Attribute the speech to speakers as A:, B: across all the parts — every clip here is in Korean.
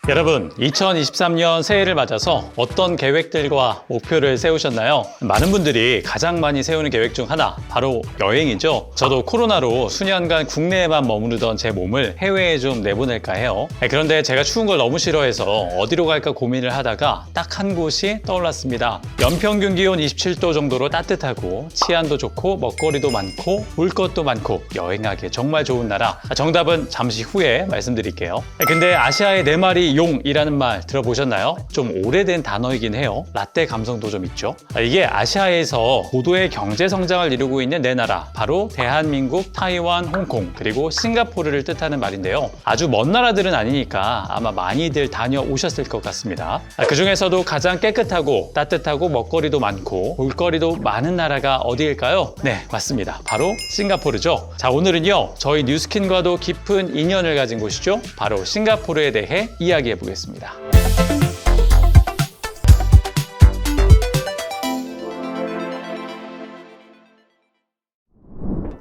A: 여러분, 2023년 새해를 맞아서 어떤 계획들과 목표를 세우셨나요? 많은 분들이 가장 많이 세우는 계획 중 하나, 바로 여행이죠. 저도 코로나로 수년간 국내에만 머무르던 제 몸을 해외에 좀 내보낼까 해요. 그런데 제가 추운 걸 너무 싫어해서 어디로 갈까 고민을 하다가 딱 한 곳이 떠올랐습니다. 연평균 기온 27도 정도로 따뜻하고 치안도 좋고 먹거리도 많고 볼 것도 많고 여행하기에 정말 좋은 나라. 정답은 잠시 후에 말씀드릴게요. 근데 아시아의 네 마리 용이라는 말 들어보셨나요? 좀 오래된 단어이긴 해요. 라떼 감성도 좀 있죠. 이게 아시아에서 고도의 경제 성장을 이루고 있는 네 나라, 바로 대한민국, 타이완, 홍콩, 그리고 싱가포르를 뜻하는 말인데요. 아주 먼 나라들은 아니니까 아마 많이들 다녀오셨을 것 같습니다. 그 중에서도 가장 깨끗하고 따뜻하고 먹거리도 많고 볼거리도 많은 나라가 어디일까요? 네, 맞습니다. 바로 싱가포르죠. 자, 오늘은요, 저희 뉴스킨과도 깊은 인연을 가진 곳이죠. 바로 싱가포르에 대해 이야기해 보겠습니다.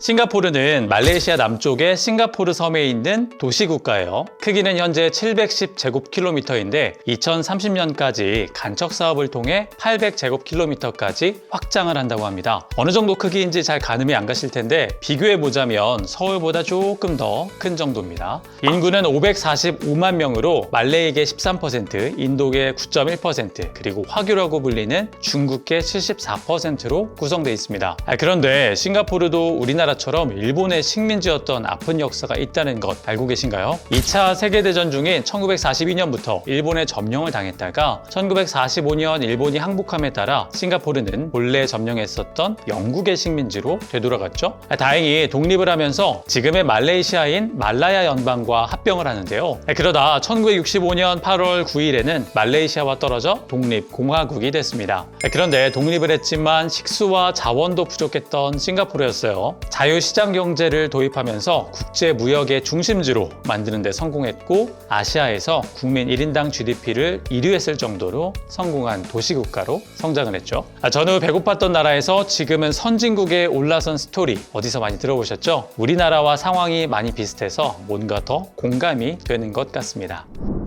A: 싱가포르는 말레이시아 남쪽의 싱가포르 섬에 있는 도시국가예요. 크기는 현재 710제곱킬로미터인데 2030년까지 간척 사업을 통해 800제곱킬로미터까지 확장을 한다고 합니다. 어느 정도 크기인지 잘 가늠이 안 가실 텐데 비교해 보자면 서울보다 조금 더 큰 정도입니다. 인구는 545만 명으로 말레이계 13%, 인도계 9.1%, 그리고 화교라고 불리는 중국계 74%로 구성되어 있습니다. 그런데 싱가포르도 우리나라처럼 일본의 식민지였던 아픈 역사가 있다는 것 알고 계신가요? 2차 세계대전 중인 1942년부터 일본에 점령을 당했다가 1945년 일본이 항복함에 따라 싱가포르는 본래 점령했었던 영국의 식민지로 되돌아갔죠. 다행히 독립을 하면서 지금의 말레이시아인 말라야 연방과 합병을 하는데요. 그러다 1965년 8월 9일에는 말레이시아와 떨어져 독립공화국이 됐습니다. 그런데 독립을 했지만 식수와 자원도 부족했던 싱가포르였어요. 자유시장 경제를 도입하면서 국제 무역의 중심지로 만드는 데 성공했고 아시아에서 국민 1인당 GDP를 1위 했을 정도로 성공한 도시국가로 성장을 했죠. 전후 배고팠던 나라에서 지금은 선진국에 올라선 스토리 어디서 많이 들어보셨죠? 우리나라와 상황이 많이 비슷해서 뭔가 더 공감이 되는 것 같습니다.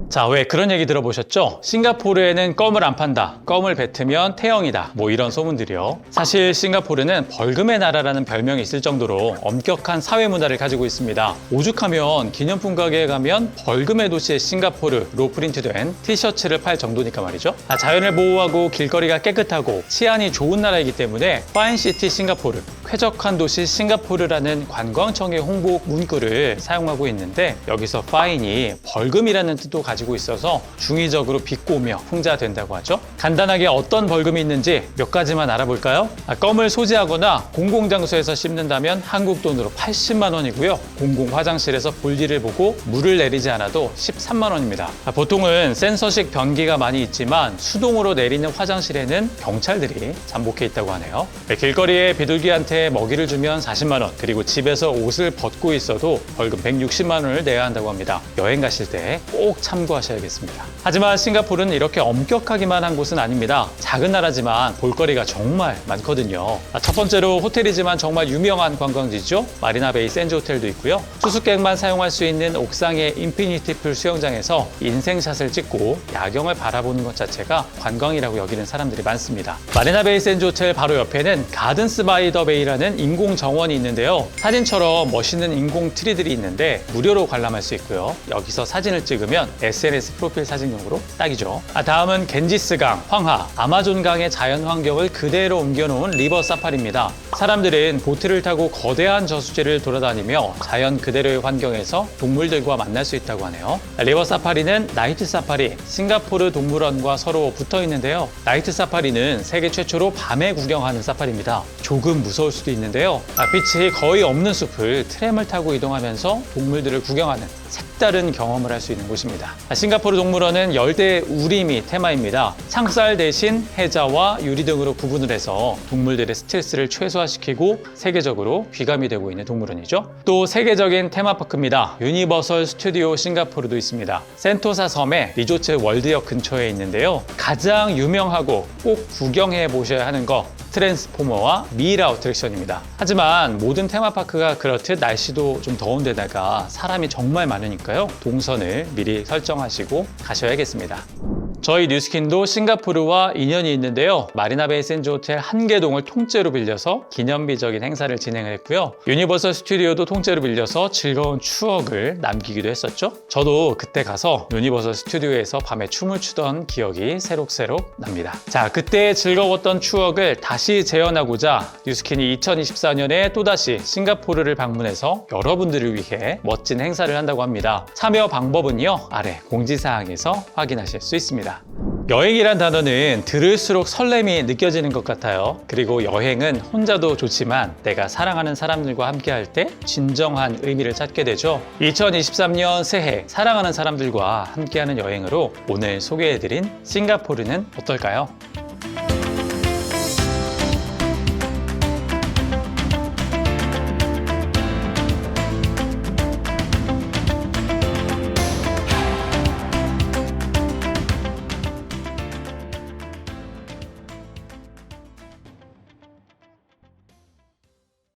A: 자, 왜 그런 얘기 들어보셨죠? 싱가포르에는 껌을 안 판다, 껌을 뱉으면 태형이다, 뭐 이런 소문들이요. 사실 싱가포르는 벌금의 나라라는 별명이 있을 정도로 엄격한 사회 문화를 가지고 있습니다. 오죽하면 기념품 가게에 가면 벌금의 도시 싱가포르로 프린트된 티셔츠를 팔 정도니까 말이죠. 자연을 보호하고 길거리가 깨끗하고 치안이 좋은 나라이기 때문에 파인시티 싱가포르, 쾌적한 도시 싱가포르라는 관광청의 홍보 문구를 사용하고 있는데, 여기서 파인이 벌금이라는 뜻도 가지고 있어서 중의적으로 비꼬며 풍자된다고 하죠. 간단하게 어떤 벌금이 있는지 몇 가지만 알아볼까요? 껌을 소지하거나 공공장소에서 씹는다면 한국 돈으로 80만 원이고요. 공공 화장실에서 볼일을 보고 물을 내리지 않아도 13만 원입니다. 보통은 센서식 변기가 많이 있지만 수동으로 내리는 화장실에는 경찰들이 잠복해 있다고 하네요. 길거리에 비둘기한테 먹이를 주면 40만 원, 그리고 집에서 옷을 벗고 있어도 벌금 160만 원을 내야 한다고 합니다. 여행 가실 때 꼭 참고하셔야겠습니다. 하지만 싱가포르는 이렇게 엄격하기만 한 곳은 아닙니다. 작은 나라지만 볼거리가 정말 많거든요. 첫 번째로 호텔이지만 정말 유명한 관광지죠. 마리나베이 샌즈 호텔도 있고요. 투숙객만 사용할 수 있는 옥상의 인피니티 풀 수영장에서 인생샷을 찍고 야경을 바라보는 것 자체가 관광이라고 여기는 사람들이 많습니다. 마리나베이 샌즈 호텔 바로 옆에는 가든스 바이 더 베이라는 인공 정원이 있는데요. 사진처럼 멋있는 인공 트리들이 있는데 무료로 관람할 수 있고요. 여기서 사진을 찍으면 SNS 프로필 사진용으로 딱이죠. 다음은 겐지스강, 황하, 아마존강의 자연 환경을 그대로 옮겨놓은 리버 사파리입니다. 사람들은 보트를 타고 거대한 저수지를 돌아다니며 자연 그대로의 환경에서 동물들과 만날 수 있다고 하네요. 리버 사파리는 나이트 사파리, 싱가포르 동물원과 서로 붙어 있는데요. 나이트 사파리는 세계 최초로 밤에 구경하는 사파리입니다. 조금 무서울 수도 있는데요. 빛이 거의 없는 숲을 트램을 타고 이동하면서 동물들을 구경하는 색다른 경험을 할 수 있는 곳입니다. 싱가포르 동물원은 열대 우림이 테마입니다. 창살 대신 해자와 유리 등으로 구분을 해서 동물들의 스트레스를 최소화시키고 세계적으로 귀감이 되고 있는 동물원이죠. 또 세계적인 테마파크입니다. 유니버설 스튜디오 싱가포르도 있습니다. 센토사 섬의 리조트 월드역 근처에 있는데요. 가장 유명하고 꼭 구경해 보셔야 하는 거 트랜스포머와 미라 어트랙션입니다. 하지만 모든 테마파크가 그렇듯 날씨도 좀 더운 데다가 사람이 정말 많으니까요. 동선을 미리 설정하시고 가셔야겠습니다. 저희 뉴스킨도 싱가포르와 인연이 있는데요. 마리나베이 샌즈 호텔 한개동을 통째로 빌려서 기념비적인 행사를 진행을 했고요. 유니버설 스튜디오도 통째로 빌려서 즐거운 추억을 남기기도 했었죠. 저도 그때 가서 유니버설 스튜디오에서 밤에 춤을 추던 기억이 새록새록 납니다. 자, 그때 즐거웠던 추억을 다시 재현하고자 뉴스킨이 2024년에 또다시 싱가포르를 방문해서 여러분들을 위해 멋진 행사를 한다고 합니다. 참여 방법은요, 아래 공지사항에서 확인하실 수 있습니다. 여행이란 단어는 들을수록 설렘이 느껴지는 것 같아요. 그리고 여행은 혼자도 좋지만 내가 사랑하는 사람들과 함께 할 때 진정한 의미를 찾게 되죠. 2023년 새해 사랑하는 사람들과 함께하는 여행으로 오늘 소개해드린 싱가포르는 어떨까요?